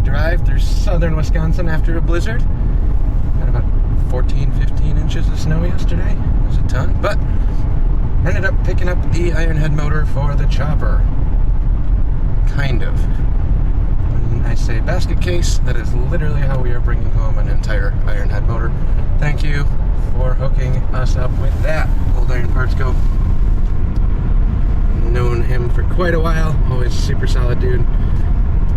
drive through southern Wisconsin after a blizzard. Had about 14, 15 inches of snow yesterday. It was a ton, but ended up picking up the Ironhead motor for the chopper. Kind of. When I say basket case, that is literally how we are bringing home an entire Ironhead motor. Thank you for hooking us up with that. Old Iron Parts Co. Known him for quite a while. Always super solid dude.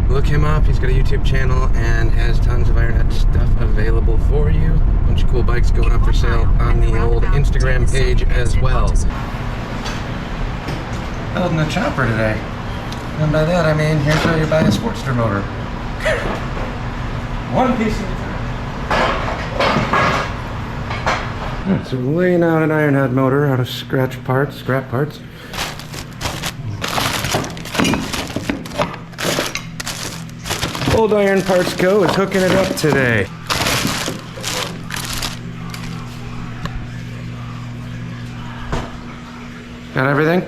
Look him up. He's got a YouTube channel and has tons of Ironhead stuff available for you. A bunch of cool bikes going up for sale on the old Instagram page as well. Building a chopper today. And by that I mean, here's how you buy a Sportster motor. One piece at a time. Alright, so we're laying out an Ironhead motor out of scrap parts. Old Iron Parts Co. is hooking it up today. Got everything?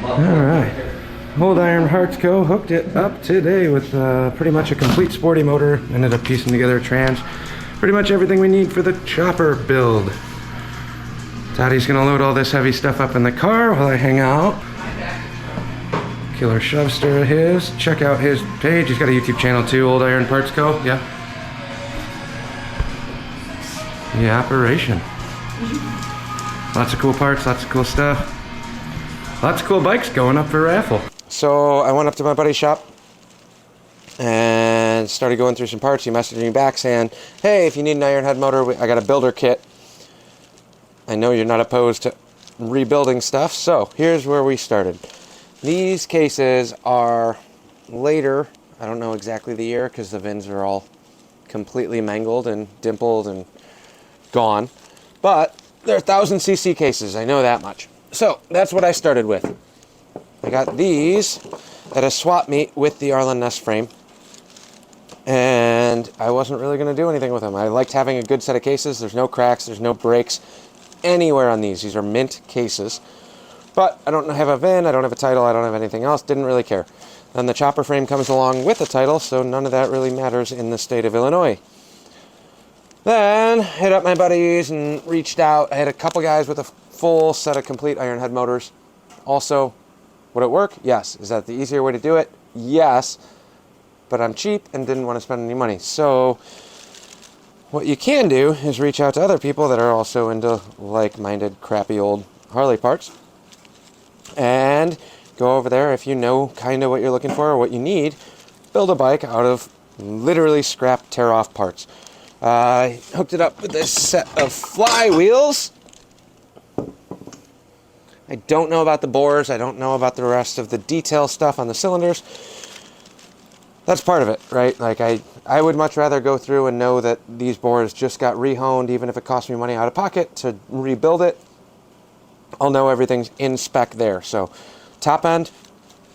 Alright, Old Iron Parts Co. hooked it up today with pretty much a complete sporty motor. Ended up piecing together a trans. Pretty much everything we need for the chopper build. Toddy's gonna load all this heavy stuff up in the car while I hang out. Killer shovster of his. Check out his page. He's got a YouTube channel too, Old Iron Parts Co. Yeah. The operation. Lots of cool parts, lots of cool stuff. Lots of cool bikes going up for raffle. So I went up to my buddy's shop and started going through some parts. He messaged me back saying, hey, if you need an Ironhead motor, I got a builder kit. I know you're not opposed to rebuilding stuff, so here's where we started. These cases are later, I don't know exactly the year because the VINs are all completely mangled and dimpled and gone, but they're 1000cc cases, I know that much. So that's what I started with. I got these at a swap meet with the Arlen Ness frame, and I wasn't really going to do anything with them. I liked having a good set of cases. There's no cracks, there's no breaks anywhere on these. These are mint cases, but I don't have a VIN, I don't have a title, I don't have anything else. Didn't really care. Then the chopper frame comes along with a title, so none of that really matters in the state of Illinois. Then hit up my buddies and reached out. I had a couple guys with a full set of complete Ironhead motors. Also, would it work? Yes. Is that the easier way to do it? Yes. But I'm cheap and didn't want to spend any money. So what you can do is reach out to other people that are also into like-minded crappy old Harley parts and go over there. If you know kind of what you're looking for or what you need, build a bike out of literally scrap tear-off parts. I hooked it up with this set of flywheels. I don't know about the bores. I don't know about the rest of the detail stuff on the cylinders. That's part of it, right? Like I would much rather go through and know that these bores just got rehoned, even if it costs me money out of pocket to rebuild it. I'll know everything's in spec there. So top end,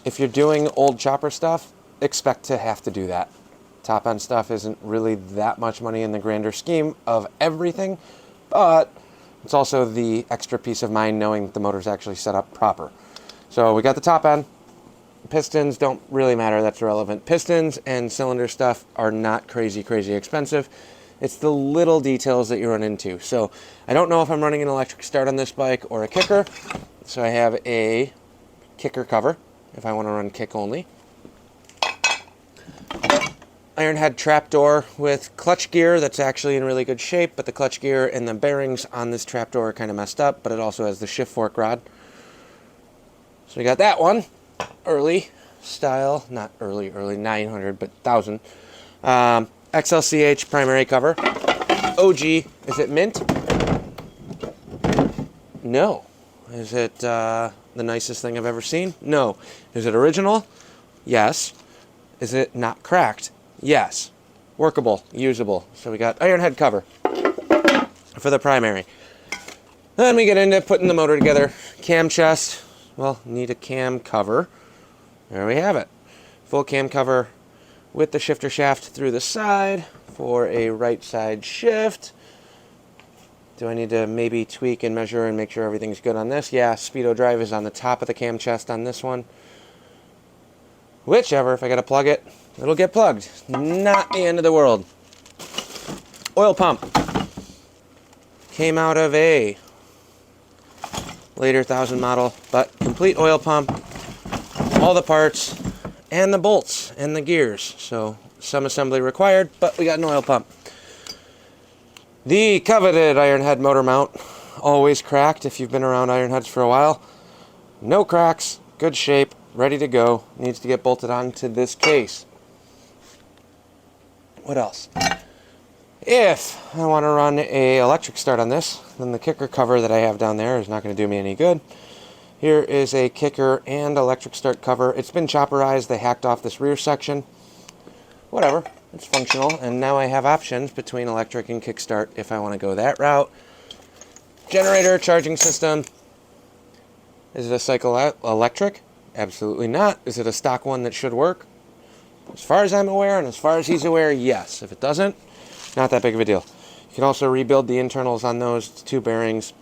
if you're doing old chopper stuff, expect to have to do that. Top end stuff isn't really that much money in the grander scheme of everything, but it's also the extra peace of mind knowing that the motor's actually set up proper. So we got the top end. Pistons don't really matter, that's irrelevant. Pistons and cylinder stuff are not crazy expensive. It's the little details that you run into. So I don't know if I'm running an electric start on this bike or a kicker. So I have a kicker cover if I want to run kick only. Ironhead trapdoor with clutch gear that's actually in really good shape, but the clutch gear and the bearings on this trapdoor are kind of messed up, but it also has the shift fork rod. So we got that one. Early style, not early 900, but 1000. XLCH primary cover. OG, is it mint? No. Is it the nicest thing I've ever seen? No. Is it original? Yes. Is it not cracked? Yes. Workable, usable. So we got Ironhead cover for the primary. Then we get into putting the motor together. Cam chest. Well, need a cam cover. There we have it. Full cam cover with the shifter shaft through the side for a right side shift. Do I need to maybe tweak and measure and make sure everything's good on this? Yeah, speedo drive is on the top of the cam chest on this one. Whichever, if I gotta plug it, it'll get plugged. Not the end of the world. Oil pump. Came out of a later 1000 model, but complete oil pump, all the parts, and the bolts, and the gears. So some assembly required, but we got an oil pump. The coveted Ironhead motor mount, always cracked if you've been around Ironheads for a while. No cracks, good shape, ready to go. Needs to get bolted onto this case. What else? If I want to run a electric start on this, then the kicker cover that I have down there is not going to do me any good. Here is a kicker and electric start cover. It's been chopperized. They hacked off this rear section. Whatever. It's functional. And now I have options between electric and kickstart if I want to go that route. Generator, charging system. Is it a cycle electric? Absolutely not. Is it a stock one that should work? As far as I'm aware and as far as he's aware, yes. If it doesn't, not that big of a deal. You can also rebuild the internals on those two bearings,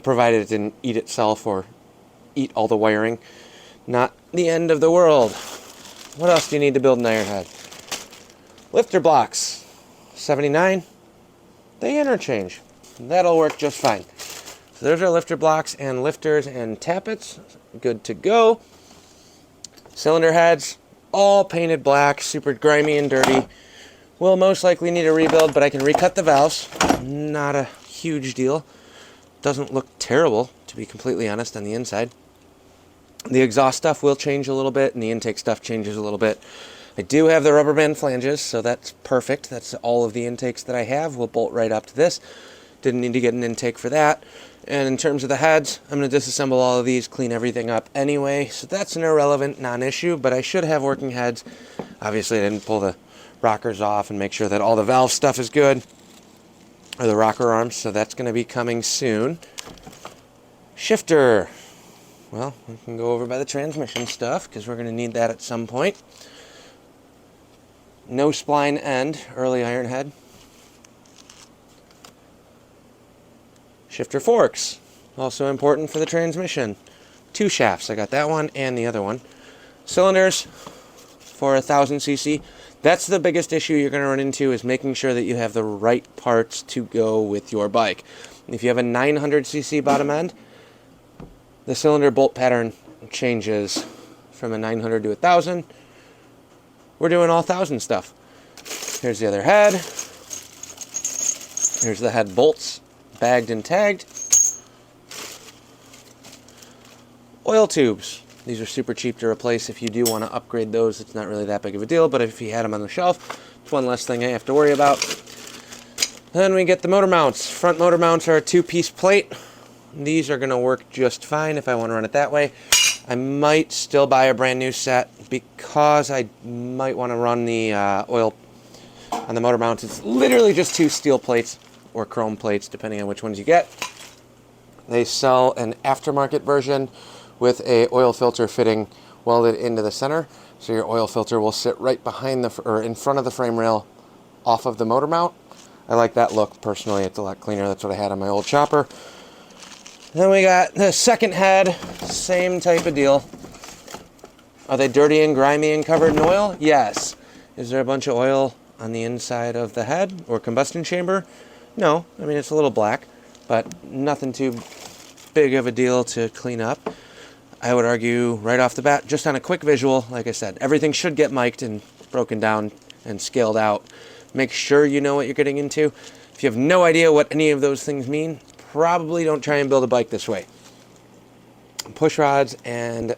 provided it didn't eat itself or eat all the wiring. Not the end of the world. What else do you need to build an Ironhead? Lifter blocks. 79. They interchange. That'll work just fine. So there's our lifter blocks and lifters and tappets. Good to go. Cylinder heads, all painted black, super grimy and dirty. Will most likely need a rebuild, but I can recut the valves. Not a huge deal. Doesn't look terrible, to be completely honest, on the inside. The exhaust stuff will change a little bit, and the intake stuff changes a little bit. I do have the rubber band flanges, so that's perfect. That's all of the intakes that I have. Will bolt right up to this. Didn't need to get an intake for that. And in terms of the heads, I'm going to disassemble all of these, clean everything up anyway. So that's an irrelevant non-issue, but I should have working heads. Obviously, I didn't pull the rockers off and make sure that all the valve stuff is good. Or the rocker arms, so that's going to be coming soon. Shifter. Well, we can go over by the transmission stuff, because we're going to need that at some point. No spline end, early Ironhead. Shifter forks, also important for the transmission. 2 shafts, I got that one and the other one. Cylinders for 1000cc. That's the biggest issue you're going to run into, is making sure that you have the right parts to go with your bike. If you have a 900cc bottom end, the cylinder bolt pattern changes from a 900 to 1000. We're doing all 1000 stuff. Here's the other head. Here's the head bolts, bagged and tagged. Oil tubes. These are super cheap to replace. If you do want to upgrade those, it's not really that big of a deal, but if you had them on the shelf, it's one less thing I have to worry about. Then we get the motor mounts. Front motor mounts are a 2-piece plate these are going to work just fine if I want to run it that way. I might still buy a brand new set because I might want to run the oil on the motor mounts. It's literally just 2 steel plates or chrome plates, depending on which ones you get. They sell an aftermarket version with a oil filter fitting welded into the center. So your oil filter will sit right behind or in front of the frame rail off of the motor mount. I like that look personally. It's a lot cleaner. That's what I had on my old chopper. Then we got the second head, same type of deal. Are they dirty and grimy and covered in oil? Yes. Is there a bunch of oil on the inside of the head or combustion chamber? No. I mean, it's a little black, but nothing too big of a deal to clean up. I would argue right off the bat, just on a quick visual, like I said, everything should get mic'd and broken down and scaled out. Make sure you know what you're getting into. If you have no idea what any of those things mean, probably don't try and build a bike this way. Push rods and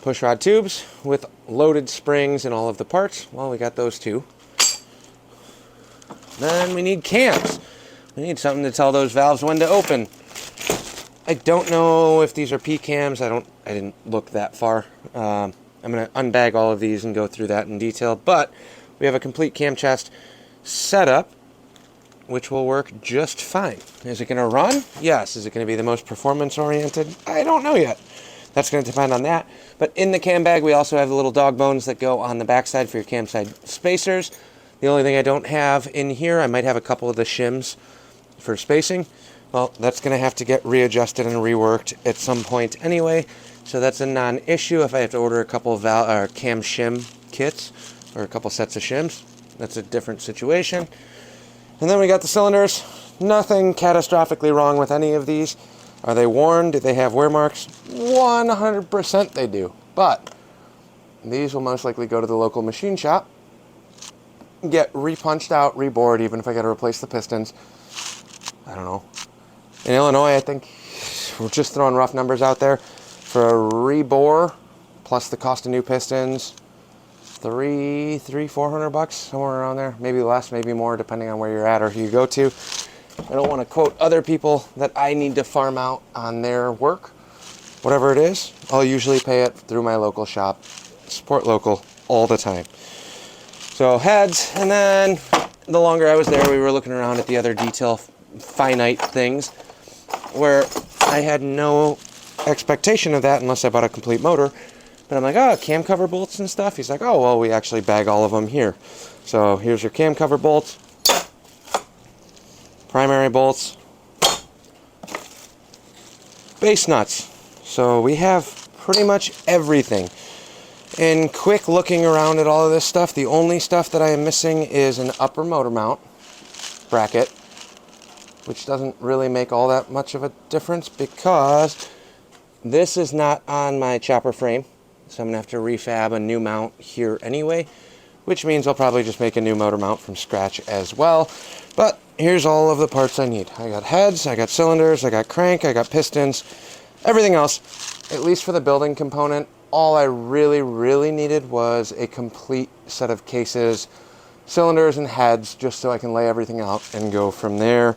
push rod tubes with loaded springs and all of the parts. Well, we got those too. Then we need cams. We need something to tell those valves when to open. I don't know if these are P cams. I didn't look that far. I'm going to unbag all of these and go through that in detail. But we have a complete cam chest setup, which will work just fine. Is it going to run? Yes. Is it going to be the most performance oriented? I don't know yet. That's going to depend on that. But in the cam bag, we also have the little dog bones that go on the backside for your cam side spacers. The only thing I don't have in here, I might have a couple of the shims for spacing. Well, that's going to have to get readjusted and reworked at some point anyway, so that's a non-issue. If I have to order a couple of cam shim kits or a couple sets of shims, that's a different situation. And then we got the cylinders. Nothing catastrophically wrong with any of these. Are they worn? Do they have wear marks? 100% they do. But these will most likely go to the local machine shop, get repunched out, rebored, even if I got to replace the pistons. I don't know. In Illinois, I think we're just throwing rough numbers out there. For a rebore, plus the cost of new pistons, $400, somewhere around there. Maybe less, maybe more, depending on where you're at or who you go to. I don't want to quote other people that I need to farm out on their work. Whatever it is, I'll usually pay it through my local shop. Support local all the time. So heads, and then the longer I was there, we were looking around at the other detail finite things where I had no expectation of that unless I bought a complete motor. But I'm like, oh, cam cover bolts and stuff. He's like, oh, well, we actually bag all of them here. So here's your cam cover bolts, primary bolts, base nuts. So we have pretty much everything. And quick looking around at all of this stuff, the only stuff that I am missing is an upper motor mount bracket, which doesn't really make all that much of a difference because this is not on my chopper frame. So I'm going to have to refab a new mount here anyway, which means I'll probably just make a new motor mount from scratch as well. But here's all of the parts I need. I got heads, I got cylinders, I got crank, I got pistons, everything else, at least for the building component. All I really needed was a complete set of cases, cylinders and heads, just so I can lay everything out and go from there.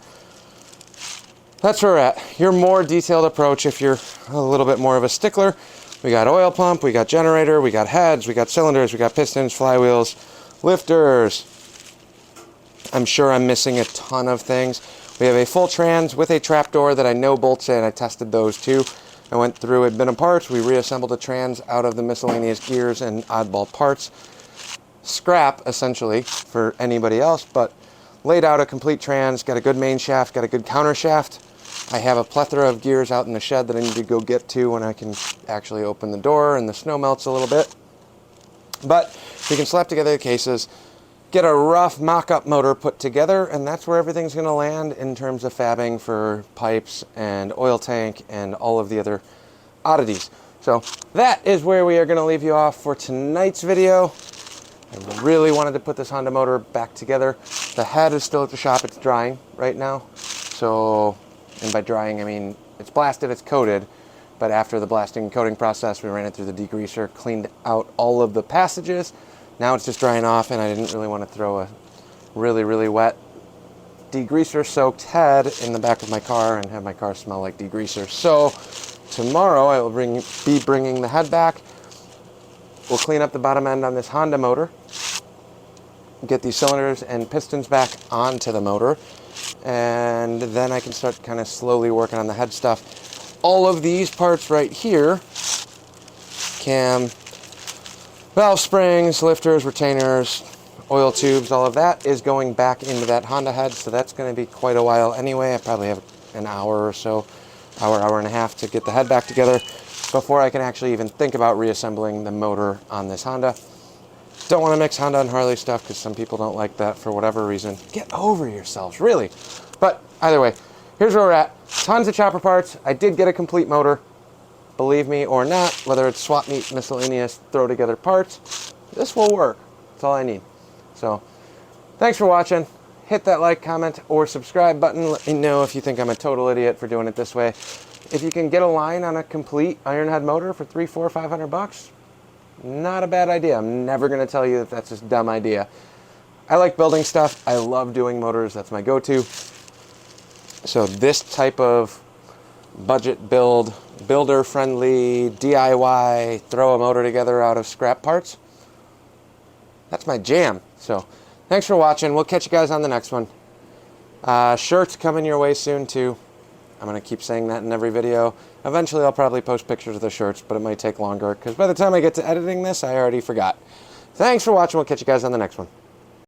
That's where we're at. Your more detailed approach, if you're a little bit more of a stickler, we got oil pump, we got generator, we got heads, we got cylinders, we got pistons, flywheels, lifters. I'm sure I'm missing a ton of things. We have a full trans with a trapdoor that I know bolts in. I tested those too. I went through a bin of parts. We reassembled a trans out of the miscellaneous gears and oddball parts. Scrap, essentially, for anybody else, but laid out a complete trans, got a good main shaft, got a good counter shaft. I have a plethora of gears out in the shed that I need to go get to when I can actually open the door and the snow melts a little bit. But we can slap together the cases, get a rough mock-up motor put together, and that's where everything's going to land in terms of fabbing for pipes and oil tank and all of the other oddities. So that is where we are going to leave you off for tonight's video. I really wanted to put this Honda motor back together. The head is still at the shop. It's drying right now. So, and by drying, I mean it's blasted, it's coated. But after the blasting and coating process, we ran it through the degreaser, cleaned out all of the passages. Now it's just drying off, and I didn't really want to throw a really wet degreaser soaked head in the back of my car and have my car smell like degreaser. So tomorrow I will be bringing the head back. We'll clean up the bottom end on this Honda motor, get these cylinders and pistons back onto the motor, and then I can start kind of slowly working on the head stuff. All of these parts right here, cam, valve springs, lifters, retainers, oil tubes, all of that is going back into that Honda head, so that's going to be quite a while anyway. I probably have an hour or so, hour and a half to get the head back together before I can actually even think about reassembling the motor on this Honda. Don't want to mix Honda and Harley stuff because some people don't like that for whatever reason. Get over yourselves, really. But either way, here's where we're at. Tons of chopper parts. I did get a complete motor. Believe me or not, whether it's swap meet, miscellaneous, throw together parts, this will work. That's all I need. So, thanks for watching. Hit that like, comment, or subscribe button. Let me know if you think I'm a total idiot for doing it this way. If you can get a line on a complete Ironhead motor for $300, $400, $500, not a bad idea. I'm never going to tell you that that's just a dumb idea. I like building stuff. I love doing motors. That's my go-to. So this type of budget build, builder-friendly, DIY, throw a motor together out of scrap parts, that's my jam. So thanks for watching. We'll catch you guys on the next one. Shirts coming your way soon too. I'm going to keep saying that in every video. Eventually I'll probably post pictures of the shirts, but it might take longer because by the time I get to editing this, I already forgot. Thanks for watching. We'll catch you guys on the next one.